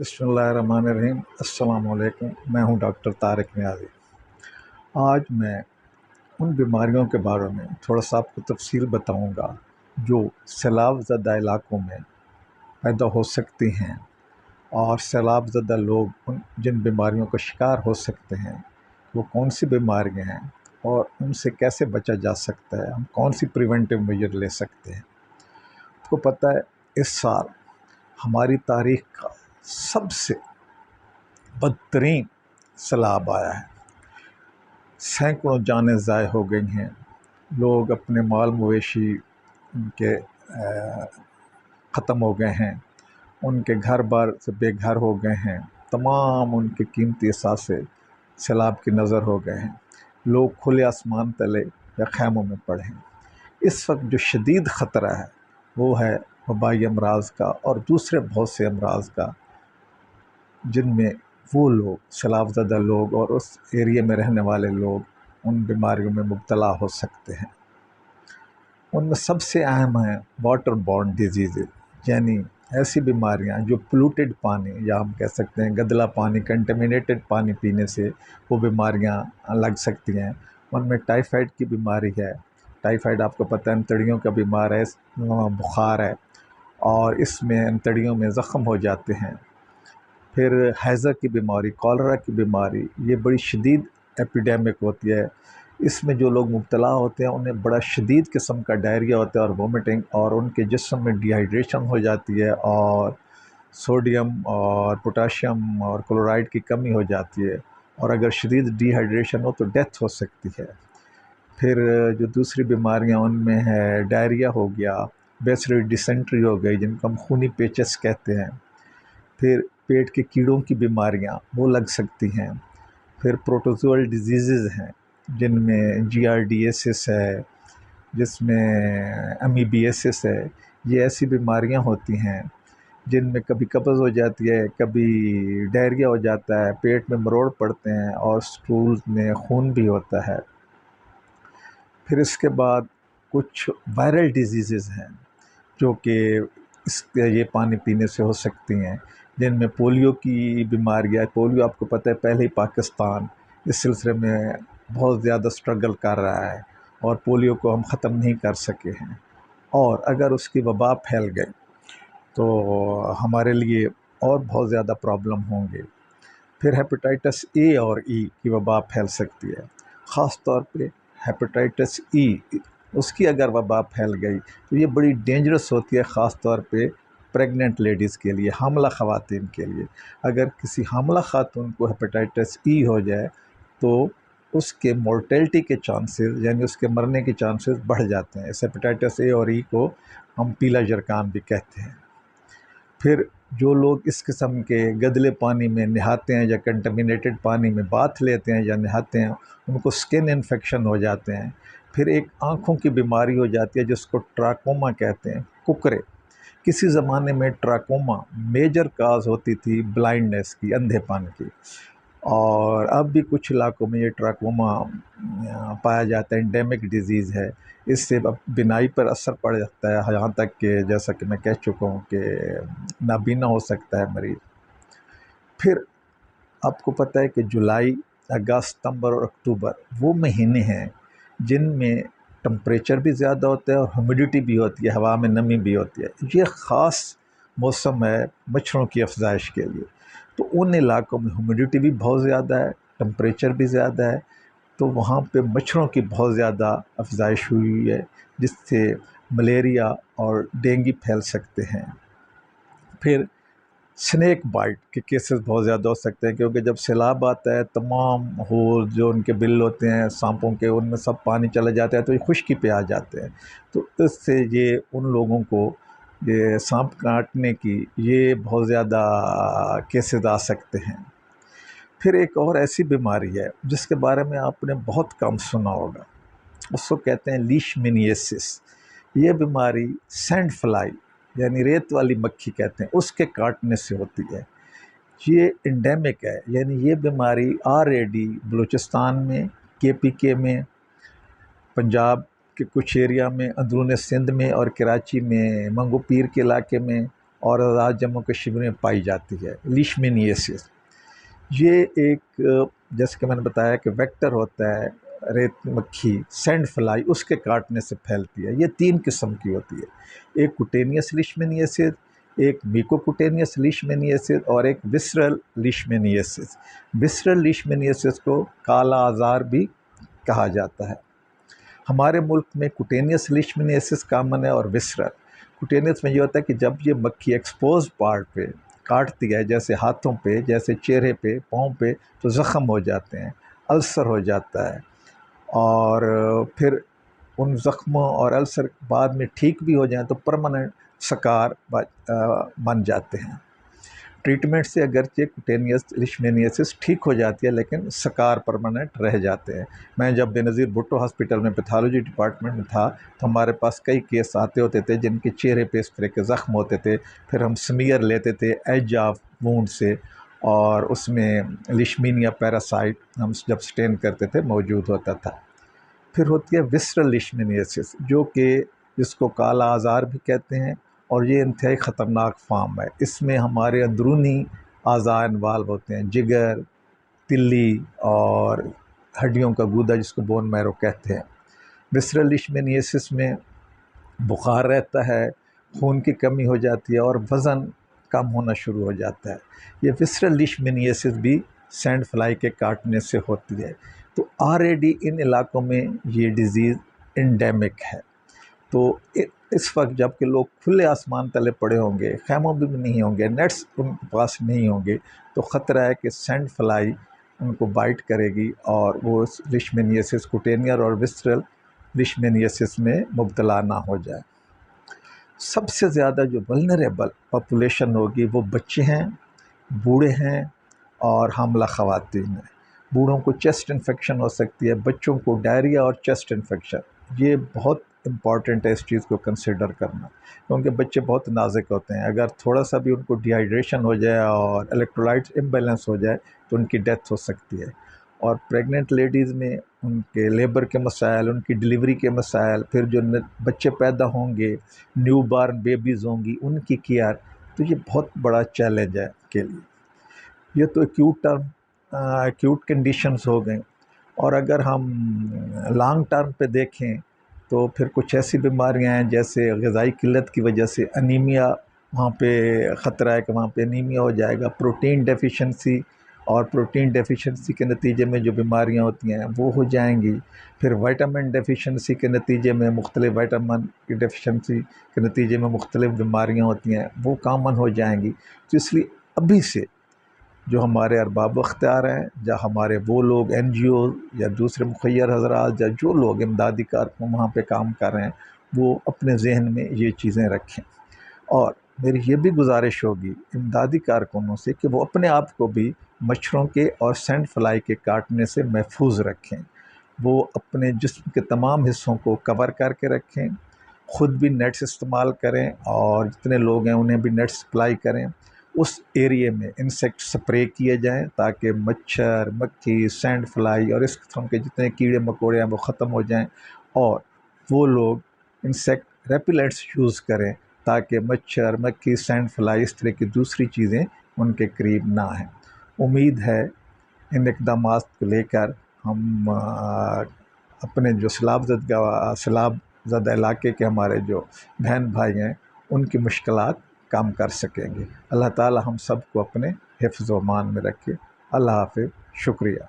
बिस्मिल्लाहिर्रहमानिर्रहीम। अस्सलाम वालेकुम। मैं हूं डॉक्टर तारिक नियाज़ी। आज मैं उन बीमारियों के बारे में थोड़ा सा आपको तफसील बताऊंगा जो सैलाब ज़दा इलाकों में पैदा हो सकती हैं और सैलाब ज़दा लोग उन जिन बीमारियों का शिकार हो सकते हैं वो कौन सी बीमारियां हैं और उनसे कैसे बचा जा सकता है, हम कौन सी प्रिवेंटिव मेजर ले सकते हैं। आपको पता है इस साल हमारी तारीख का सबसे बदतरीन सैलाब आया है। सैकड़ों जानें ज़ाय हो गई हैं, लोग अपने माल मवेशी उनके ख़त्म हो गए हैं, उनके घर बार से बेघर हो गए हैं, तमाम उनके कीमती असासे सैलाब की नज़र हो गए हैं। लोग खुले आसमान तले या खैमों में पड़े हैं। इस वक्त जो शदीद ख़तरा है वो है वबाई अमराज का और दूसरे बहुत से अमराज का, जिनमें वो लोग सैलाब ज़दा लोग और उस एरिया में रहने वाले लोग उन बीमारियों में मुब्तला हो सकते हैं। उनमें सबसे अहम हैं वाटर बॉर्न डिजीज़, यानी ऐसी बीमारियां जो पोल्यूटेड पानी या हम कह सकते हैं गंदला पानी, कंटेमिनेटेड पानी पीने से वो बीमारियां लग सकती हैं। उनमें टाइफाइड की बीमारी है। टाइफाइड आपको पता है अंतड़ियों का बीमार है, बुखार है और इसमें अंतड़ियों में ज़ख़म हो जाते हैं। फिर हैज़ा की बीमारी, कॉलरा की बीमारी, ये बड़ी शदीद एपिडेमिक होती है। इसमें जो लोग मुब्तला होते हैं उन्हें बड़ा शदीद किस्म का डायरिया होता है और वोमिटिंग, और उनके जिस्म में डिहाइड्रेशन हो जाती है और सोडियम और पोटाशियम और क्लोराइड की कमी हो जाती है, और अगर शदीद डिहाइड्रेशन हो तो डेथ हो सकती है। फिर जो दूसरी बीमारियां उनमें है डायरिया हो गया, बेसिलरी डिसेंट्री हो गई जिनको हम खूनी पेचस कहते हैं। फिर पेट के कीड़ों की बीमारियां वो लग सकती हैं। फिर प्रोटोजोअल डिजीज़ हैं जिनमें GRDS है, जिसमें अमीबियासिस है। ये ऐसी बीमारियां होती हैं जिनमें कभी कब्ज़ हो जाती है, कभी डायरिया हो जाता है, पेट में मरोड़ पड़ते हैं और स्टूल में खून भी होता है। फिर इसके बाद कुछ वायरल डिजीज़ हैं जो कि ये पानी पीने से हो सकती हैं, जिनमें पोलियो की बीमारी है। पोलियो आपको पता है पहले ही पाकिस्तान इस सिलसिले में बहुत ज़्यादा स्ट्रगल कर रहा है और पोलियो को हम ख़त्म नहीं कर सके हैं, और अगर उसकी वबा फैल गई तो हमारे लिए और बहुत ज़्यादा प्रॉब्लम होंगे। फिर हेपेटाइटिस ए और ई की वबा फैल सकती है, ख़ास तौर पे हेपेटाइटिस ई, उसकी अगर वबा फैल गई तो ये बड़ी डेंजरस होती है, ख़ास तौर पे प्रेग्नेंट लेडीज़ के लिए, हामला ख़वातीन के लिए। अगर किसी हामला खातून को हेपेटाइटिस ई हो जाए तो उसके मोर्टेलिटी के चांसेस, यानी उसके मरने के चांसेस बढ़ जाते हैं। इस हेपेटाइटिस ए और ई को हम पीला जरकान भी कहते हैं। फिर जो लोग इस किस्म के गंदले पानी में नहाते हैं या कंटेमिनेटेड पानी में बाथ लेते हैं या नहाते हैं, उनको स्किन इन्फेक्शन हो जाते हैं। फिर एक आँखों की बीमारी हो जाती है जिसको ट्राकोमा कहते हैं, कुकरे। किसी ज़माने में ट्राकोमा मेजर काज होती थी ब्लाइंडनेस की, अंधेपन की, और अब भी कुछ इलाकों में ये ट्राकोमा पाया जाता है, एंडेमिक डिजीज़ है। इससे अब बिनाई पर असर पड़ जाता है, यहाँ तक कि जैसा कि मैं कह चुका हूँ कि नाबीना हो सकता है मरीज़। फिर आपको पता है कि जुलाई, अगस्त, सितंबर और अक्टूबर वो महीने हैं जिनमें टेम्परेचर भी ज़्यादा होता है और ह्यूमिडिटी भी होती है, हवा में नमी भी होती है। ये ख़ास मौसम है मच्छरों की अफजाइश के लिए। तो उन इलाकों में ह्यूमिडिटी भी बहुत ज़्यादा है, टेम्परेचर भी ज़्यादा है, तो वहाँ पे मच्छरों की बहुत ज़्यादा अफजाइश हुई है, जिससे मलेरिया और डेंगू फैल सकते हैं। फिर स्नेक बाइट के केसेस बहुत ज़्यादा हो सकते हैं, क्योंकि जब सैलाब आता है तमाम होल जो उनके बिल होते हैं सांपों के, उनमें सब पानी चला जाता है तो ये खुश्की पे आ जाते हैं। तो इससे ये उन लोगों को ये सांप काटने की ये बहुत ज़्यादा केसेस आ सकते हैं। फिर एक और ऐसी बीमारी है जिसके बारे में आपने बहुत कम सुना होगा, उसको कहते हैं लीशमेनियासिस। ये बीमारी सैंड फ्लाई यानी रेत वाली मक्खी कहते हैं, उसके काटने से होती है। ये एंडेमिक है, यानी ये बीमारी ऑलरेडी बलूचिस्तान में, KPK में, पंजाब के कुछ एरिया में, अंदरून सिंध में और कराची में मंगो पीर के इलाके में اور آزاد جموں کشمیر میں پائی جاتی ہے۔ لیشمینیسس یہ ایک جیسے کہ میں نے بتایا کہ ویکٹر ہوتا ہے، ریت مکھی سینڈ فلائی اس کے کاٹنے سے پھیلتی ہے۔ یہ 3 قسم کی ہوتی ہے، ایک کوٹینیس لیشمینیسس، ایک میکوکوٹینیس لیشمینیسس اور ایک وسرل لیشمینیسس۔ وسرل لیشمینیسس کو کالا آزار بھی کہا جاتا ہے۔ ہمارے ملک میں کوٹینیس لیشمینیسس کامن ہے اور وسرل۔ کوٹینیس میں یہ ہوتا ہے کہ جب یہ مکھی ایکسپوز پارٹ پہ کاٹتی ہے، جیسے ہاتھوں پہ، جیسے چہرے پہ، پاؤں پہ، تو زخم ہو جاتے ہیں، السر ہو جاتا ہے، اور پھر ان زخموں اور السر بعد میں ٹھیک بھی ہو جائیں تو پرماننٹ سکار بن جاتے ہیں۔ ٹریٹمنٹ سے اگرچہ کوٹینیس لیشمینیسس ٹھیک ہو جاتی ہے لیکن سکار پرماننٹ رہ جاتے ہیں۔ میں جب بے نظیر بھٹو ہاسپٹل میں پیتھالوجی ڈپارٹمنٹ میں تھا تو ہمارے پاس کئی کیس آتے ہوتے تھے جن کے چہرے پہ اس طرح کے زخم ہوتے تھے، پھر ہم سمیئر لیتے تھے ایج آف وونڈ سے، اور اس میں لیشمینیا پیراسائٹ ہم جب سٹین کرتے تھے موجود ہوتا تھا۔ پھر ہوتی ہے وسرل لیشمینیسس جو کہ جس کو کالا آزار بھی کہتے ہیں، اور یہ انتہائی خطرناک فارم ہے۔ اس میں ہمارے اندرونی اعضاء انوالو ہوتے ہیں، جگر، تلی اور ہڈیوں کا گودا جس کو بون میرو کہتے ہیں۔ وسرل لیشمینیسس میں بخار رہتا ہے، خون کی کمی ہو جاتی ہے اور وزن کم ہونا شروع ہو جاتا ہے۔ یہ وسرل لیشمینیسس بھی سینڈ فلائی کے کاٹنے سے ہوتی ہے۔ تو آلریڈی ان علاقوں میں یہ ڈیزیز انڈیمک ہے۔ تو اس وقت جب کہ لوگ کھلے آسمان تلے پڑے ہوں گے، خیموں میں بھی نہیں ہوں گے، نیٹس ان کے پاس نہیں ہوں گے، تو خطرہ ہے کہ سینڈ فلائی ان کو بائٹ کرے گی اور وہ لیشمینیسس کوٹینیس اور وسرل لیشمینیسس میں مبتلا نہ ہو جائے۔ سب سے زیادہ جو ولنریبل پاپولیشن ہوگی وہ بچے ہیں، بوڑھے ہیں اور حاملہ خواتین ہیں۔ بوڑھوں کو چیسٹ انفیکشن ہو سکتی ہے، بچوں کو ڈائریا اور چیسٹ انفیکشن۔ یہ بہت امپورٹنٹ ہے اس چیز کو کنسیڈر کرنا، کیونکہ بچے بہت نازک ہوتے ہیں، اگر تھوڑا سا بھی ان کو ڈی ہائیڈریشن ہو جائے اور الیکٹرولائٹس امبیلنس ہو جائے تو ان کی ڈیتھ ہو سکتی ہے۔ اور پریگننٹ لیڈیز میں ان کے لیبر کے مسائل، ان کی ڈلیوری کے مسائل، پھر جو بچے پیدا ہوں گے، نیو بارن بیبیز ہوں گی، ان کی کیئر، تو یہ بہت بڑا چیلنج ہے کے لیے۔ یہ تو ایکیوٹ کنڈیشنز ہو گئیں، اور اگر ہم لانگ ٹرم پہ دیکھیں تو پھر کچھ ایسی بیماریاں ہیں جیسے غذائی قلت کی وجہ سے انیمیا، وہاں پہ خطرہ ہے کہ وہاں پہ انیمیا ہو جائے گا، پروٹین ڈیفیشنسی، اور پروٹین ڈیفیشنسی کے نتیجے میں جو بیماریاں ہوتی ہیں وہ ہو جائیں گی۔ پھر وائٹامن ڈیفیشنسی کے نتیجے میں مختلف وائٹامن کی ڈیفیشنسی کے نتیجے میں مختلف بیماریاں ہوتی ہیں، وہ کامن ہو جائیں گی۔ تو اس لیے ابھی سے جو ہمارے ارباب اختیار ہیں، یا ہمارے وہ لوگ این جی او یا دوسرے مخیر حضرات یا جو لوگ امدادی کارکن وہاں پہ کام کر رہے ہیں، وہ اپنے ذہن میں یہ چیزیں رکھیں۔ اور میری یہ بھی گزارش ہوگی امدادی کارکنوں سے کہ وہ اپنے آپ کو بھی مچھروں کے اور سینڈ فلائی کے کاٹنے سے محفوظ رکھیں، وہ اپنے جسم کے تمام حصوں کو کور کر کے رکھیں، خود بھی نیٹس استعمال کریں، اور جتنے لوگ ہیں انہیں بھی نیٹس اپلائی کریں، اس ایریے میں انسیکٹ سپرے کیے جائیں تاکہ مچھر، مکھی، سینڈ فلائی اور اس قسم کے جتنے کیڑے مکوڑے ہیں وہ ختم ہو جائیں، اور وہ لوگ انسیکٹ ریپیلنٹس یوز کریں تاکہ مچھر، مکھی، سینڈ فلائی اس طرح کی دوسری چیزیں ان کے قریب نہ ہیں۔ امید ہے ان اقدامات کو لے کر ہم اپنے جو سیلاب زدہ علاقے کے ہمارے جو بہن بھائی ہیں ان کی مشکلات کم کر سکیں گے۔ اللہ تعالی ہم سب کو اپنے حفظ و امان میں رکھے۔ اللہ حافظ، شکریہ۔